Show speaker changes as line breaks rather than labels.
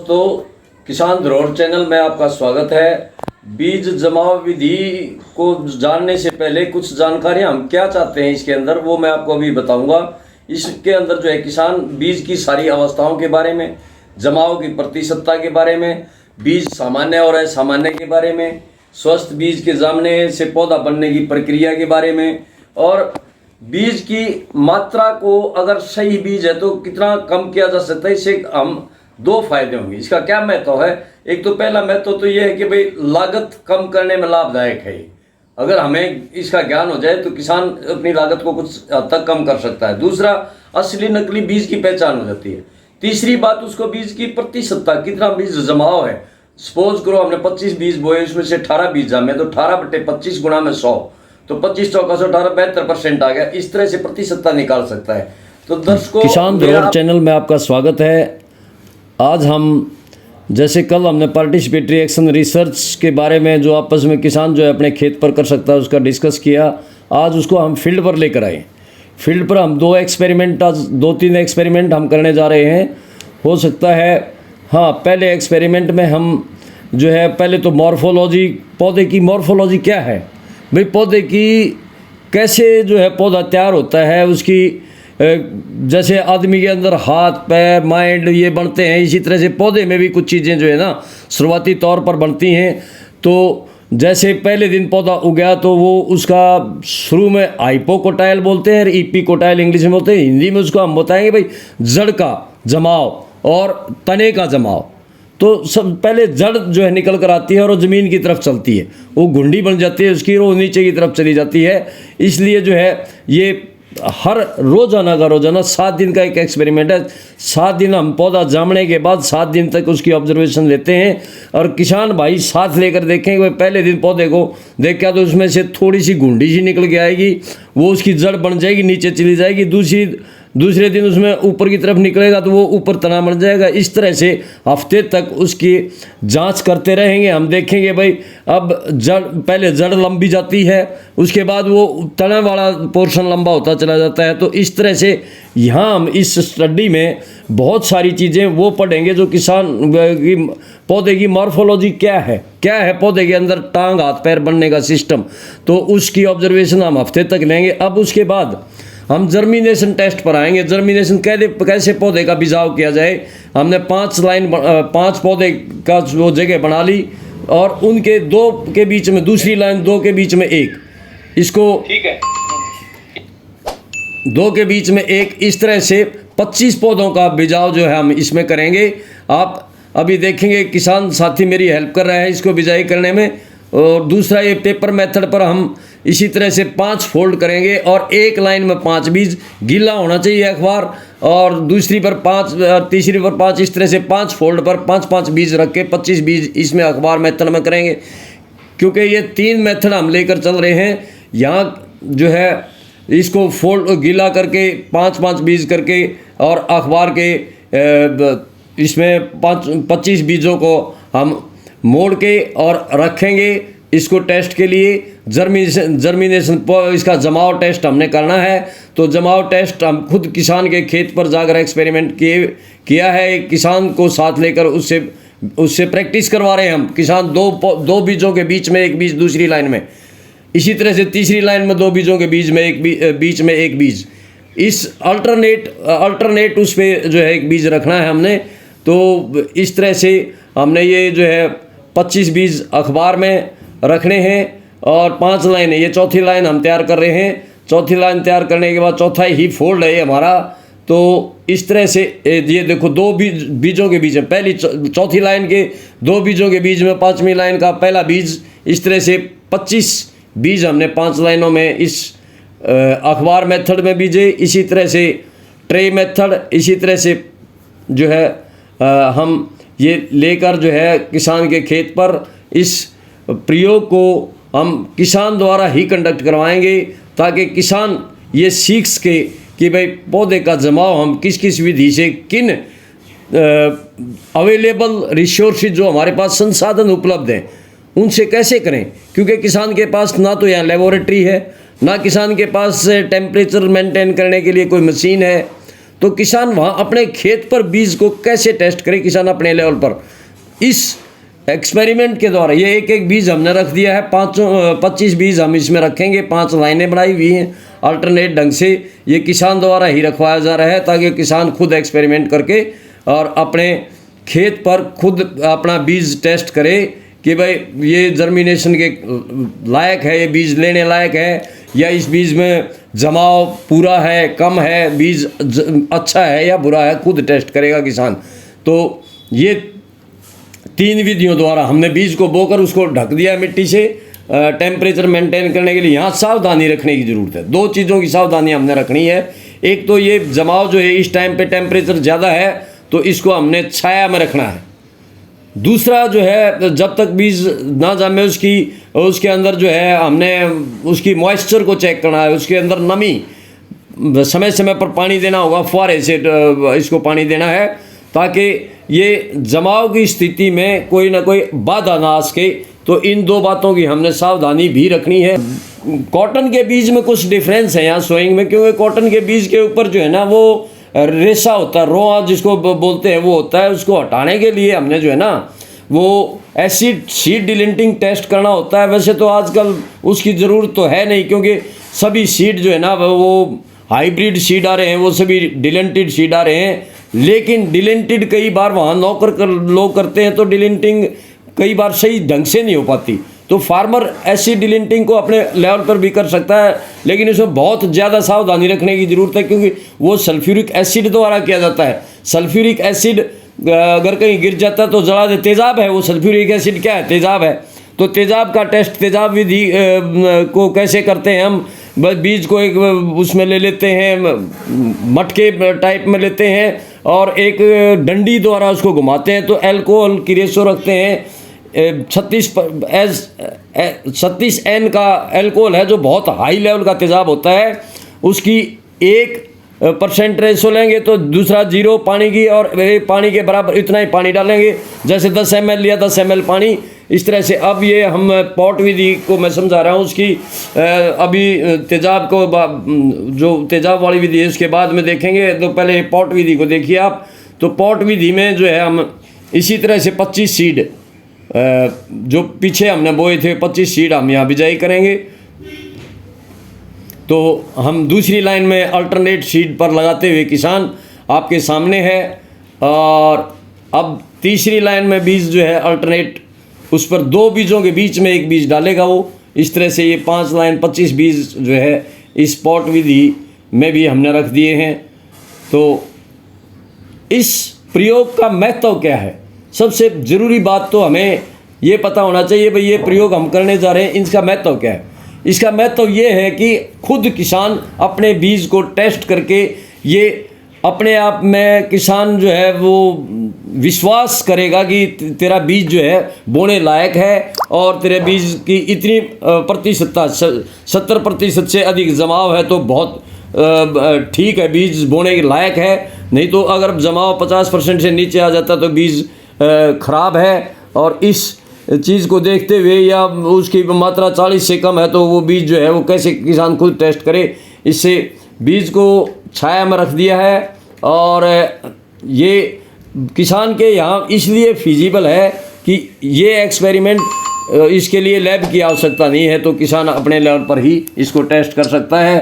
दोस्तों, किसान धरोहर चैनल में आपका स्वागत है। बीज जमाव विधि को जानने से पहले कुछ जानकारियां हम क्या चाहते हैं इसके अंदर, वो मैं आपको अभी बताऊंगा। इसके अंदर जो है किसान बीज की सारी अवस्थाओं के बारे में, जमाव की प्रतिशतता के बारे में, बीज सामान्य और असामान्य के बारे में, स्वस्थ बीज के जामने से पौधा बनने की प्रक्रिया के बारे में, और बीज की मात्रा को अगर सही बीज है तो कितना कम किया जा सकता है। इससे हम दो फायदे होंगे। इसका क्या महत्व है? एक तो पहला महत्व तो यह है कि भाई लागत कम करने में लाभदायक है। अगर हमें इसका ज्ञान हो जाए तो किसान अपनी लागत को कुछ हद तक कम कर सकता है। दूसरा, असली नकली बीज की पहचान हो जाती है। तीसरी बात, उसको बीज की प्रतिशतता, कितना बीज जमाव है। सपोज करो हमने 25 बीज बोए, उसमें से 18 बीज जामे, तो 18/25 गुणा में 100, तो 25 चौका 18, 72% आ गया। इस तरह से प्रतिशतता निकाल सकता है। तो दर्शकों,
किसान धरोहर चैनल में आपका स्वागत है। आज हम जैसे कल हमने पार्टिसिपेटरी एक्शन रिसर्च के बारे में जो आपस में किसान जो है अपने खेत पर कर सकता है उसका डिस्कस किया। आज उसको हम फील्ड पर लेकर आए। फील्ड पर हम आज 2-3 एक्सपेरिमेंट हम करने जा रहे हैं। हो सकता है, हाँ, पहले एक्सपेरिमेंट में हम जो है पहले तो मॉर्फोलॉजी, पौधे की मॉर्फोलॉजी क्या है भाई, पौधे की कैसे जो है पौधा तैयार होता है, उसकी जैसे आदमी के अंदर हाथ पैर माइंड ये बनते हैं, इसी तरह से पौधे में भी कुछ चीज़ें जो है ना शुरुआती तौर पर बनती हैं। तो जैसे पहले दिन पौधा उगा तो वो उसका शुरू में हाइपोकोटाइल बोलते हैं और इपिकोटाइल इंग्लिश में बोलते हैं। हिंदी में उसको हम बताएंगे भाई जड़ का जमाव और तने का जमाव। तो सब पहले जड़ जो है निकल कर आती है और वो ज़मीन की तरफ चलती है, वो घुंडी बन जाती है उसकी, वो नीचे की तरफ चली जाती है। इसलिए जो है ये हर रोज़ाना 7 दिन का एक एक्सपेरिमेंट है। 7 दिन हम पौधा जामने के बाद 7 दिन तक उसकी ऑब्जर्वेशन लेते हैं और किसान भाई साथ लेकर देखेंगे। पहले दिन पौधे को देखा तो उसमें से थोड़ी सी घुंडी सी निकल के आएगी, वो उसकी जड़ बन जाएगी, नीचे चली जाएगी। दूसरे दिन उसमें ऊपर की तरफ निकलेगा तो वो ऊपर तना बन जाएगा। इस तरह से हफ्ते तक उसकी जांच करते रहेंगे। हम देखेंगे भाई अब पहले जड़ लंबी जाती है, उसके बाद वो तना वाला पोर्शन लंबा होता चला जाता है। तो इस तरह से यहाँ हम इस स्टडी में बहुत सारी चीज़ें वो पढ़ेंगे जो किसान की पौधे की मॉर्फोलॉजी क्या है पौधे के अंदर टांग हाथ पैर बनने का सिस्टम, तो उसकी ऑब्जर्वेशन हम हफ्ते तक लेंगे। अब उसके बाद हम जर्मिनेशन टेस्ट पर आएंगे। जर्मिनेशन कैसे पौधे का बिजाव किया जाए। हमने 5 पौधे का वो जगह बना ली और उनके 2 के बीच में दूसरी लाइन, 2 के बीच में 1, इसको ठीक है 2 के बीच में 1, इस तरह से 25 पौधों का बिजाव जो है हम इसमें करेंगे। आप अभी देखेंगे किसान साथी मेरी हेल्प कर रहे हैं इसको बिजाई करने में। और दूसरा, ये पेपर मेथड पर हम इसी तरह से 5 फोल्ड करेंगे और एक लाइन में 5 बीज, गीला होना चाहिए अखबार, और दूसरी पर 5, तीसरी पर 5, इस तरह से 5 फोल्ड पर 5-5 बीज रख के 25 बीज इसमें अखबार मेथड में करेंगे। क्योंकि ये 3 मेथड हम लेकर चल रहे हैं। यहाँ जो है इसको फोल्ड गीला करके 5-5 बीज करके और अखबार के इसमें 25 बीजों को हम मोड़ के और रखेंगे इसको टेस्ट के लिए। जर्मिनेशन इसका जमाव टेस्ट हमने करना है। तो जमाव टेस्ट हम खुद किसान के खेत पर जाकर एक्सपेरिमेंट किया है। किसान को साथ लेकर उससे प्रैक्टिस करवा रहे हैं हम। किसान दो बीजों के बीच में 1 बीज, दूसरी लाइन में, इसी तरह से तीसरी लाइन में 2 बीजों के बीच में 1 बीज, इस अल्टरनेट उस पर जो है 1 बीज रखना है हमने। तो इस तरह से हमने ये जो है 25 बीज अखबार में रखने हैं और 5 लाइन है। ये चौथी लाइन हम तैयार कर रहे हैं। चौथी लाइन तैयार करने के बाद चौथा ही फोल्ड है ये हमारा। तो इस तरह से ये देखो 2 बीजों के बीच में पहली चौथी लाइन के 2 बीजों के बीच में 5वीं लाइन का पहला बीज, इस तरह से 25 बीज हमने 5 लाइनों में इस अखबार मेथड में बीजे। इसी तरह से ट्रे मेथड, इसी तरह से जो है हम ये लेकर जो है किसान के खेत पर इस प्रयोग को हम किसान द्वारा ही कंडक्ट करवाएंगे, ताकि किसान ये सीख सके कि भाई पौधे का जमाव हम किस विधि से, किन अवेलेबल रिसोर्सेज जो हमारे पास संसाधन उपलब्ध हैं उनसे कैसे करें। क्योंकि किसान के पास ना तो यहाँ लेबोरेटरी है, ना किसान के पास टेम्परेचर मेंटेन करने के लिए कोई मशीन है। तो किसान वहाँ अपने खेत पर बीज को कैसे टेस्ट करे, किसान अपने लेवल पर इस एक्सपेरिमेंट के द्वारा। ये एक एक बीज हमने रख दिया है, 25 बीज हम इसमें रखेंगे, 5 लाइनें बनाई हुई हैं अल्टरनेट ढंग से। ये किसान द्वारा ही रखवाया जा रहा है ताकि किसान खुद एक्सपेरिमेंट करके और अपने खेत पर खुद अपना बीज टेस्ट करे कि भाई ये जर्मिनेशन के लायक है, ये बीज लेने लायक है, या इस बीज में जमाव पूरा है, कम है, बीज अच्छा है या बुरा है, खुद टेस्ट करेगा किसान। तो ये 3 विधियों द्वारा हमने बीज को बोकर उसको ढक दिया मिट्टी से। टेम्परेचर मेंटेन करने के लिए यहाँ सावधानी रखने की ज़रूरत है। 2 चीज़ों की सावधानी हमने रखनी है। एक तो ये जमाव जो है इस टाइम पे टेम्परेचर ज़्यादा है तो इसको हमने छाया में रखना है। दूसरा जो है जब तक बीज ना जामे उसके अंदर जो है हमने उसकी मॉइस्चर को चेक करना है, उसके अंदर नमी, समय समय पर पानी देना होगा, फुहारे से इसको पानी देना है ताकि ये जमाव की स्थिति में कोई ना कोई बाधा ना आ सके। तो इन 2 बातों की हमने सावधानी भी रखनी है। कॉटन के बीज में कुछ डिफरेंस है यहाँ सोइंग में, क्योंकि कॉटन के बीज के ऊपर जो है ना वो रेशा होता है, रोआ जिसको बोलते हैं वो होता है। उसको हटाने के लिए हमने जो है ना वो एसिड सीड डिलिंटिंग टेस्ट करना होता है। वैसे तो आजकल उसकी ज़रूरत तो है नहीं, क्योंकि सभी सीड जो है ना वो हाइब्रिड सीड आ रहे हैं, वो सभी डिलेंटेड सीड आ रहे हैं। लेकिन डिलेंटेड कई बार वहाँ लोग करते हैं तो डिलेंटिंग कई बार सही ढंग से नहीं हो पाती। तो फार्मर ऐसी डिलिंटिंग को अपने लेवल पर भी कर सकता है, लेकिन इसमें बहुत ज़्यादा सावधानी रखने की ज़रूरत है, क्योंकि वो सल्फ्यूरिक एसिड द्वारा किया जाता है। सल्फ्यूरिक एसिड अगर कहीं गिर जाता है तो जला दे, तेज़ाब है वो। सल्फ्यूरिक एसिड क्या है? तेज़ाब है। तो तेज़ाब का टेस्ट, तेज़ाब विधि को कैसे करते हैं हम? बस बीज को एक उसमें ले लेते हैं, मटके टाइप में लेते हैं और एक डंडी द्वारा उसको घुमाते हैं। तो अल्कोहल की रेशो रखते हैं 36 N का अल्कोहल है, जो बहुत हाई लेवल का तेज़ाब होता है। उसकी 1% रेशो लेंगे तो दूसरा 0 पानी की, और पानी के बराबर इतना ही पानी डालेंगे। जैसे 10 ml लिया 10 ml पानी, इस तरह से। अब ये हम पॉट विधि को मैं समझा रहा हूँ, उसकी अभी तेज़ाब को जो तेज़ाब वाली विधि है उसके बाद में देखेंगे। तो पहले पॉट विधि को देखिए आप। तो पॉट विधि में जो है हम इसी तरह से 25 सीड जो पीछे हमने बोए थे 25 सीड हम यहाँ बिजाई करेंगे। तो हम दूसरी लाइन में अल्टरनेट सीड पर लगाते हुए किसान आपके सामने है। और अब तीसरी लाइन में बीज जो है अल्टरनेट, उस पर 2 बीजों के बीच में एक बीज डालेगा वो। इस तरह से ये 5 लाइन 25 बीज जो है इस पॉट विधि में भी हमने रख दिए हैं। तो इस प्रयोग का महत्व क्या है? सबसे ज़रूरी बात तो हमें ये पता होना चाहिए भाई ये प्रयोग हम करने जा रहे हैं, इसका महत्व क्या है। इसका महत्व ये है कि खुद किसान अपने बीज को टेस्ट करके ये अपने आप में किसान जो है वो विश्वास करेगा कि तेरा बीज जो है बोने लायक है और तेरे बीज की इतनी प्रतिशतता 70% से अधिक जमाव है तो बहुत ठीक है, बीज बोने के लायक है। नहीं तो अगर जमाव 50% से नीचे आ जाता तो बीज ख़राब है। और इस चीज़ को देखते हुए या उसकी मात्रा 40 से कम है तो वो बीज जो है वो कैसे किसान खुद टेस्ट करे। इससे बीज को छाया में रख दिया है और ये किसान के यहाँ इसलिए फिजिबल है कि ये एक्सपेरिमेंट, इसके लिए लैब की आवश्यकता नहीं है, तो किसान अपने लेवल पर ही इसको टेस्ट कर सकता है।